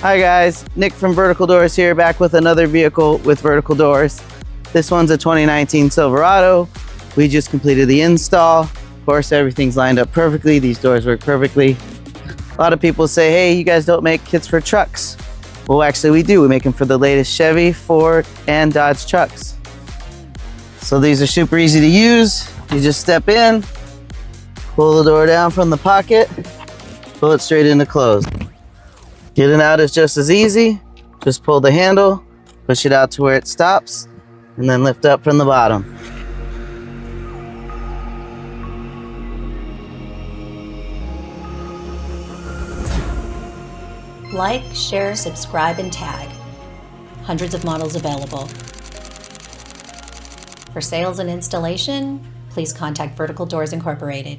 Hi guys, Nick from Vertical Doors here, back with another vehicle with Vertical Doors. This one's a 2019 Silverado. We just completed the install. Of course, everything's lined up perfectly. These doors work perfectly. A lot of people say, hey, you guys don't make kits for trucks. Well, actually we do. We make them for the latest Chevy, Ford, and Dodge trucks. So these are super easy to use. You just step in, pull the door down from the pocket, pull it straight into close. Getting out is just as easy. Just pull the handle, push it out to where it stops, and then lift up from the bottom. Like, share, subscribe, and tag. Hundreds of models available. For sales and installation, please contact Vertical Doors Incorporated.